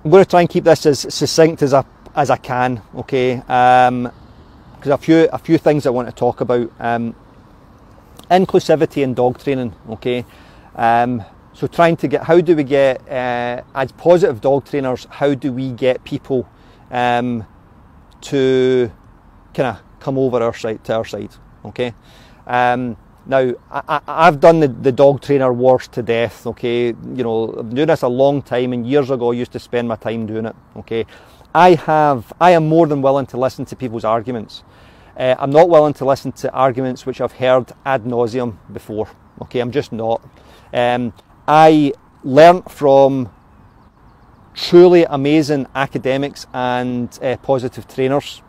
I'm going to try and keep this as succinct as I can, okay? Because a few things I want to talk about. Inclusivity in dog training, okay? So trying to get, how do we get, as positive dog trainers, how do we get people to kind of come over to our side, okay? Now, I've done the dog trainer wars to death, okay? You know, I've been doing this a long time, and years ago I used to spend my time doing it, okay? I am more than willing to listen to people's arguments. I'm not willing to listen to arguments which I've heard ad nauseum before, okay? I'm just not. I learnt from truly amazing academics and positive trainers.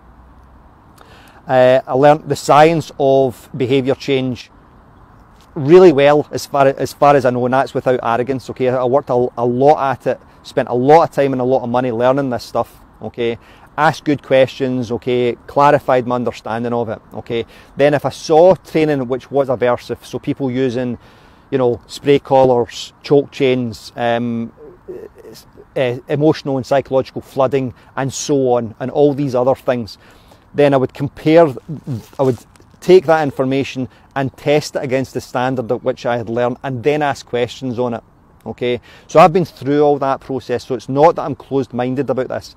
I learnt the science of behaviour change really well, as far as I know, and that's without arrogance, okay? I worked a lot at it, spent a lot of time and a lot of money learning this stuff, okay? Asked good questions, okay? Clarified my understanding of it, okay? Then if I saw training which was aversive, so people using, you know, spray collars, choke chains, emotional and psychological flooding, and so on, and all these other things, then I would take that information and test it against the standard at which I had learned, and then ask questions on it, okay? So I've been through all that process, so it's not that I'm closed-minded about this.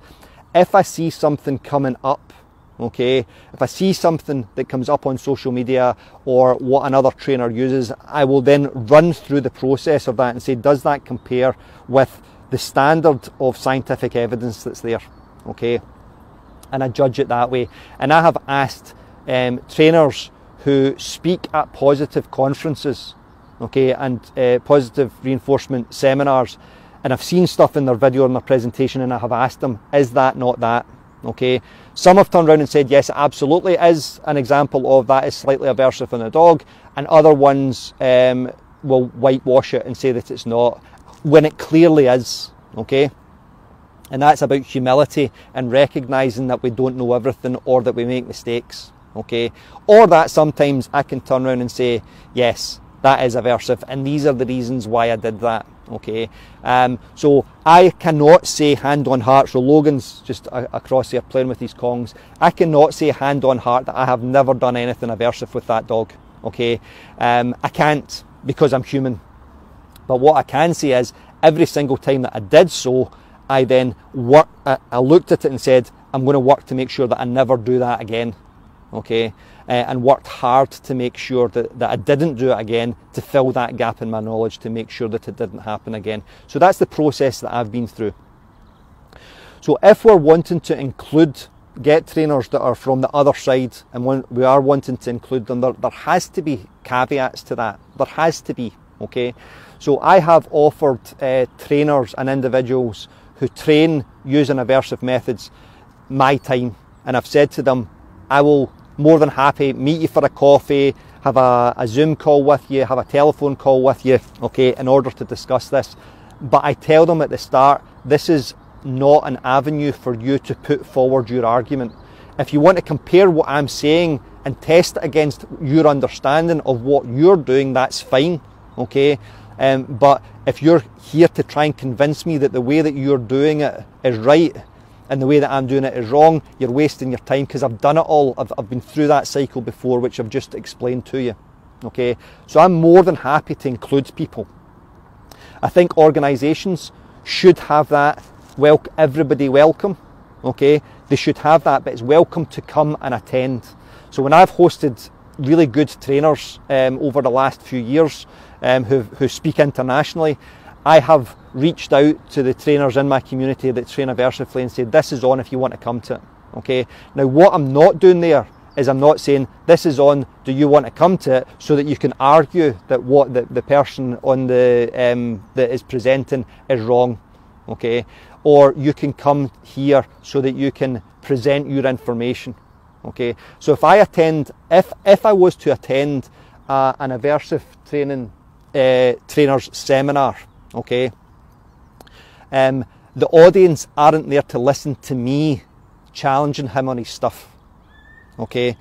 If I see something coming up, okay, if I see something that comes up on social media or what another trainer uses, I will then run through the process of that and say, does that compare with the standard of scientific evidence that's there, okay? And I judge it that way. And I have asked trainers who speak at positive conferences, okay, and positive reinforcement seminars, and I've seen stuff in their video and their presentation, and I have asked them, is that not that? Okay, some have turned around and said, yes, it absolutely is an example of that is slightly aversive in a dog, and other ones will whitewash it and say that it's not, when it clearly is, okay? And that's about humility and recognising that we don't know everything, or that we make mistakes, okay? Or that sometimes I can turn around and say, yes, that is aversive, and these are the reasons why I did that, okay? So I cannot say hand on heart, so Logan's just across here playing with these Kongs, I cannot say hand on heart that I have never done anything aversive with that dog, okay? I can't, because I'm human. But what I can say is, every single time that I did so, I then I looked at it and said, I'm going to work to make sure that I never do that again, okay? And worked hard to make sure that I didn't do it again, to fill that gap in my knowledge, to make sure that it didn't happen again. So that's the process that I've been through. So if we're wanting to get trainers that are from the other side, and when we are wanting to include them, there has to be caveats to that. There has to be, okay? So I have offered trainers and individuals who train using aversive methods my time, and I've said to them, I will more than happy meet you for a coffee, have a Zoom call with you, have a telephone call with you, okay, in order to discuss this. But I tell them at the start, this is not an avenue for you to put forward your argument. If you want to compare what I'm saying and test it against your understanding of what you're doing, that's fine, okay? But if you're here to try and convince me that the way that you're doing it is right and the way that I'm doing it is wrong, you're wasting your time, because I've done it all. I've been through that cycle before, which I've just explained to you, okay? So I'm more than happy to include people. I think organisations should have that, everybody welcome, okay? They should have that, but it's welcome to come and attend. So when I've hosted really good trainers over the last few years who speak internationally, I have reached out to the trainers in my community that train aversively and said, this is on if you want to come to it, okay? Now what I'm not doing there is I'm not saying, this is on, do you want to come to it, so that you can argue that what the person on that is presenting is wrong, okay? Or you can come here so that you can present your information, okay? So if I was to attend an aversive trainer's seminar, okay, the audience aren't there to listen to me challenging him on his stuff, okay?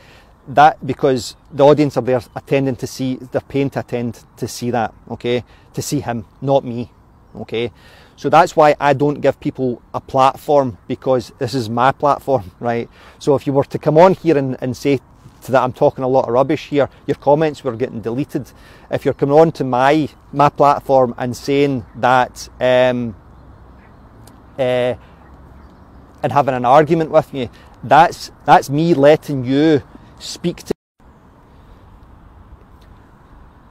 That, because the audience are there attending to see, they're paying to attend to see that, okay? To see him, not me, okay? So that's why I don't give people a platform, because this is my platform, right? So if you were to come on here and say that I'm talking a lot of rubbish here, your comments were getting deleted. If you're coming on to my platform and saying that and having an argument with me, that's me letting you speak to.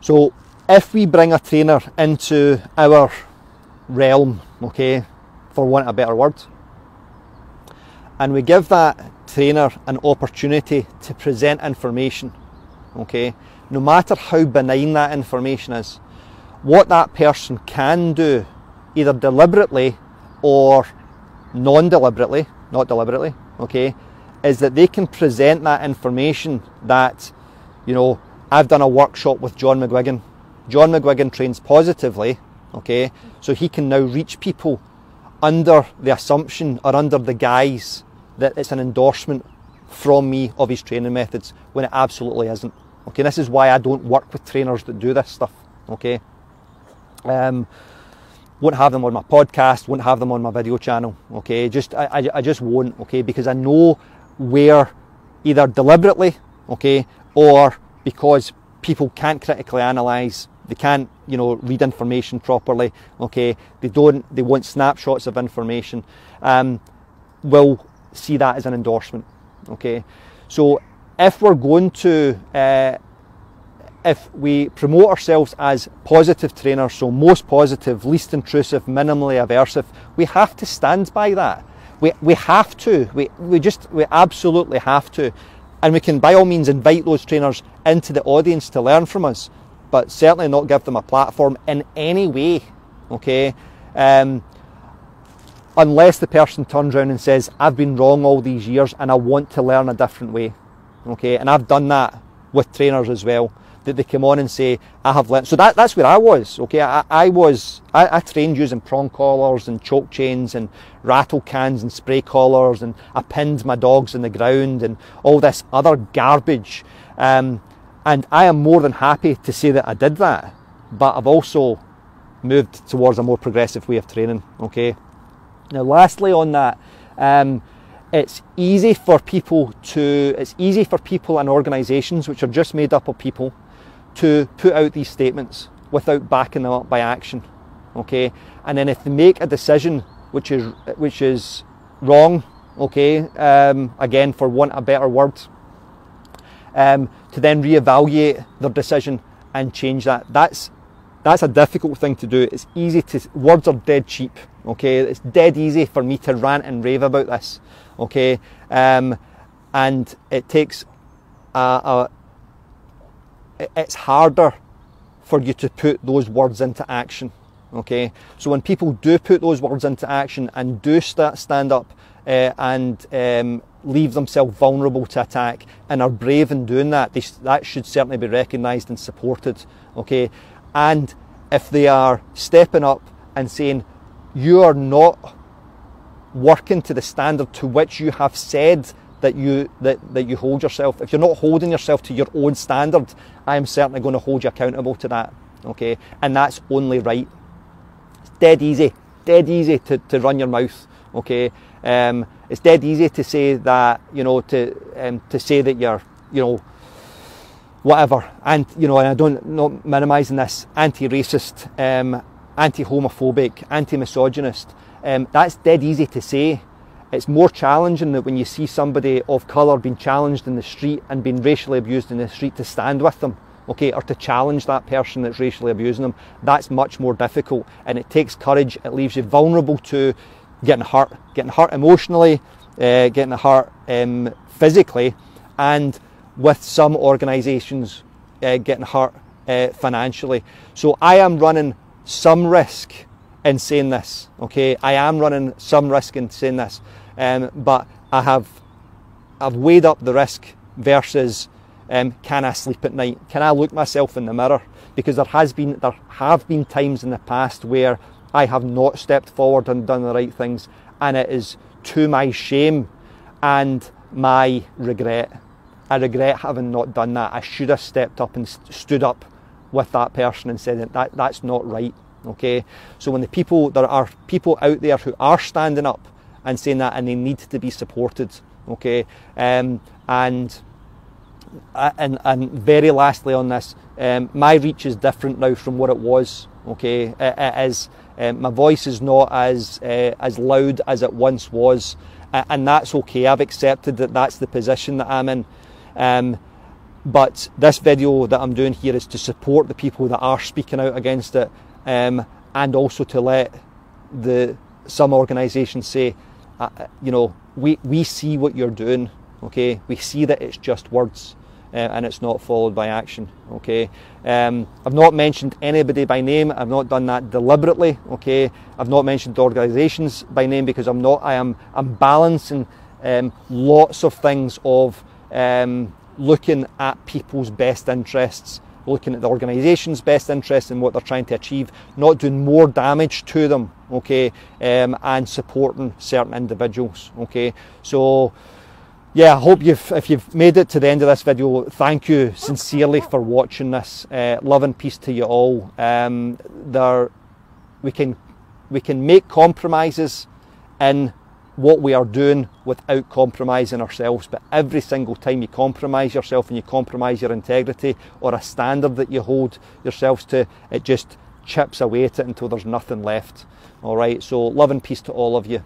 So if we bring a trainer into our realm, okay, for want of a better word, and we give that trainer an opportunity to present information, okay, no matter how benign that information is, what that person can do, either deliberately or non-deliberately, not deliberately, okay, is that they can present that information that, you know, I've done a workshop with John McGuigan. John McGuigan trains positively, okay, so he can now reach people under the assumption or under the guise that it's an endorsement from me of his training methods, when it absolutely isn't. Okay, this is why I don't work with trainers that do this stuff, okay. Won't have them on my podcast, won't have them on my video channel, okay, I just won't, okay, because I know where, either deliberately, okay, or because people can't critically analyse, they can't, you know, read information properly, okay, they want snapshots of information, will see that as an endorsement, okay. So if we're going to, if we promote ourselves as positive trainers, so most positive, least intrusive, minimally aversive, we have to stand by that. We have to, we absolutely have to. And we can by all means invite those trainers into the audience to learn from us, but certainly not give them a platform in any way, okay? Unless the person turns around and says, I've been wrong all these years and I want to learn a different way, okay? And I've done that with trainers as well, that they come on and say, I have learned. So that's where I was, okay? I trained using prong collars and choke chains and rattle cans and spray collars, and I pinned my dogs in the ground and all this other garbage. And I am more than happy to say that I did that, but I've also moved towards a more progressive way of training, okay? Now lastly on that, it's easy for people and organisations which are just made up of people to put out these statements without backing them up by action, okay? And then if they make a decision which is wrong, okay, again, for want of a better word, to then reevaluate their decision and change that. That's a difficult thing to do. It's easy to, words are dead cheap, okay? It's dead easy for me to rant and rave about this, okay? And it takes it's harder for you to put those words into action, okay? So when people do put those words into action and do stand up and leave themselves vulnerable to attack and are brave in doing that, that should certainly be recognised and supported, okay? And if they are stepping up and saying, you are not working to the standard to which you have said that you hold yourself, if you're not holding yourself to your own standard, I am certainly going to hold you accountable to that, okay? And that's only right. It's dead easy to run your mouth, okay? It's dead easy to say that, you know, to say that you're, you know, whatever, and you know, and I don't, not minimising this, anti-racist, anti-homophobic, anti-misogynist. That's dead easy to say. It's more challenging that when you see somebody of colour being challenged in the street and being racially abused in the street, to stand with them, okay, or to challenge that person that's racially abusing them. That's much more difficult, and it takes courage. It leaves you vulnerable to getting hurt emotionally, getting hurt physically, and with some organisations getting hurt financially. So I am running some risk in saying this, okay? I am running some risk in saying this, but I've weighed up the risk versus can I sleep at night? Can I look myself in the mirror? Because there have been times in the past where I have not stepped forward and done the right things, and it is to my shame and my regret. I regret having not done that. I should have stepped up and stood up with that person and said that that's not right, Okay, so when there are people out there who are standing up and saying that, and they need to be supported. Okay, and very lastly on this, my reach is different now from what it was. Okay, it is. My voice is not as loud as it once was, and that's okay. I've accepted that that's the position that I'm in. But this video that I'm doing here is to support the people that are speaking out against it, and also to let some organisations say, you know, we see what you're doing. Okay, we see that it's just words. And it's not followed by action. Okay, I've not mentioned anybody by name. I've not done that deliberately. Okay, I've not mentioned organisations by name because I'm balancing lots of things of looking at people's best interests, looking at the organisation's best interests and what they're trying to achieve, not doing more damage to them. Okay, and supporting certain individuals. Okay, so. Yeah, I hope if you've made it to the end of this video, thank you sincerely for watching this. Love and peace to you all. We can make compromises in what we are doing without compromising ourselves, but every single time you compromise yourself and you compromise your integrity or a standard that you hold yourselves to, it just chips away at it until there's nothing left. All right, so love and peace to all of you.